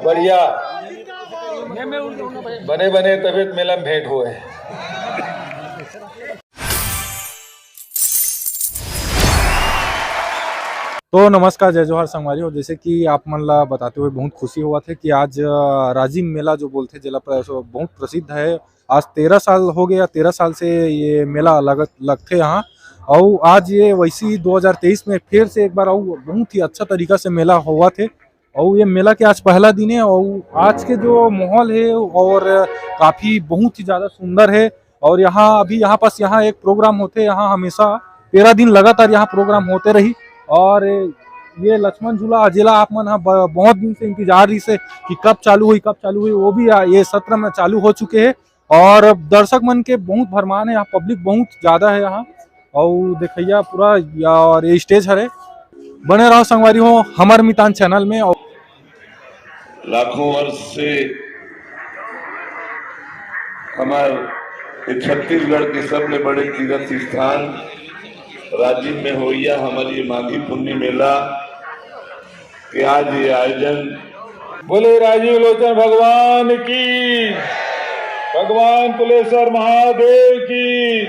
बढ़िया बने बने तबियत मेलम भेंट हुए। तो नमस्कार, जय जोहार संगवारी। जैसे कि आप मन ला बताते हुए बहुत खुशी हुआ थे कि आज राजिम मेला जो बोलते जिला बहुत प्रसिद्ध है। आज 13 साल हो गया, 13 साल से ये मेला लगते यहाँ। और आज ये वैसी 2023 में फिर से एक बार और बहुत ही अच्छा तरीका से मेला हुआ थे। और ये मेला के आज पहला दिन है और आज के जो माहौल है और काफी बहुत ही ज्यादा सुंदर है। और यहाँ पास एक प्रोग्राम होते, यहाँ हमेशा 13 दिन लगातार यहाँ प्रोग्राम होते रही। और ये लक्ष्मण झूला जिला आप मन बहुत दिन से इंतजार रही से कि कब चालू हुई, वो भी ये सत्र में चालू हो चुके हैं। और दर्शक मन के बहुत भरमान है, यहाँ पब्लिक बहुत ज्यादा है यहाँ। और देखिया पूरा और ये स्टेज हरे। बने रहो संगवारी हो हमार मितान चैनल में। और लाखों वर्ष से हमारे छत्तीसगढ़ के सबसे बड़े तीर्थ स्थान राजिम में होइया हमारी माघी पुण्य मेला के आज ये आयोजन। बोले राजीव लोचन भगवान की, भगवान कुलेश्वर महादेव की,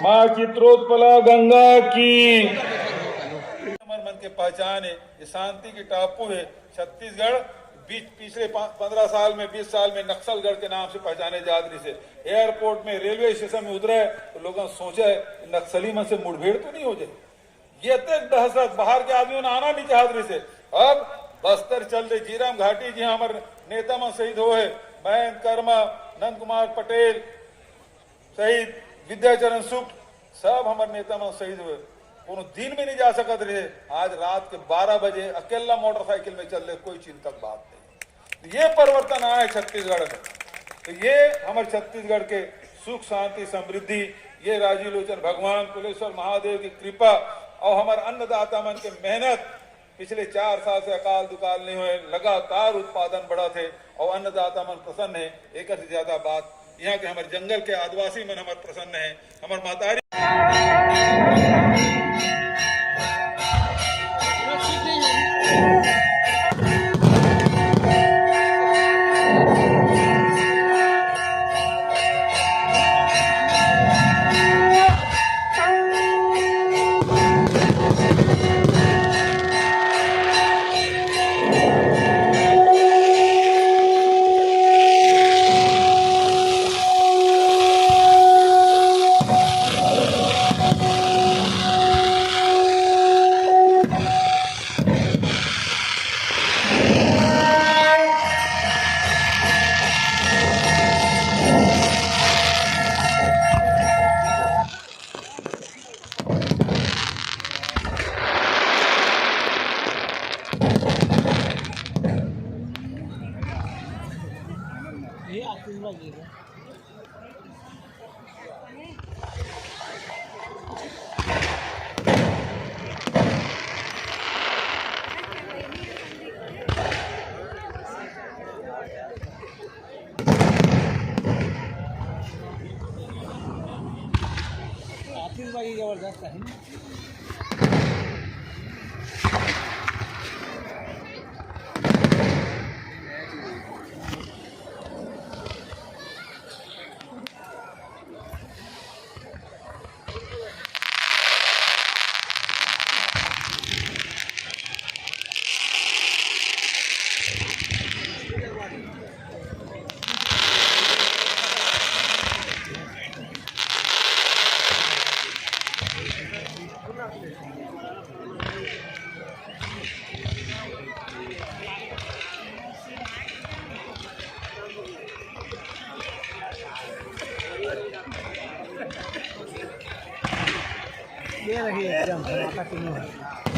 माँ चित्रोत्पला गंगा की। मन के पहचान है, ये शांति की टापू है छत्तीसगढ़। पिछले 15 साल में 20 साल में नक्सलगढ़ के नाम से पहचाने जाते से एयरपोर्ट में रेलवे स्टेशन में उतरे तो लोगों ने सोचा है नक्सली मन से मुठभेड़ तो नहीं हो जाए। ये तक दहशत बाहर के आदमियों ने आना नहीं चाहते से। अब बस्तर चल रहे जीराम घाटी जी हमारे नेता में शहीद हुए, महेंद्र कर्मा, नंद कुमार पटेल शहीद, विद्याचरण सुख, सब हमारे नेता में शहीद हुए। कोनो दिन में नहीं जा सकते रहे। आज रात के 12 बजे अकेला मोटरसाइकिल में चल रहे, कोई चिंतक बात नहीं। ये परिवर्तन आया छत्तीसगढ़ में। तो ये हमारे छत्तीसगढ़ के सुख शांति समृद्धि, ये राजीव लोचन भगवान कुलेश्वर महादेव की कृपा और हमारे अन्नदाता मन के मेहनत। पिछले 4 साल से अकाल दुकाल नहीं हुए, लगातार उत्पादन बढ़ा थे और अन्नदाता मन प्रसन्न है। एक से ज्यादा बात यहाँ के हमारे जंगल के आदिवासी मन हमारे प्रसन्न है। हमारे मातारी जबरदस्त है। ये रही एकदम धमाका शुरू है।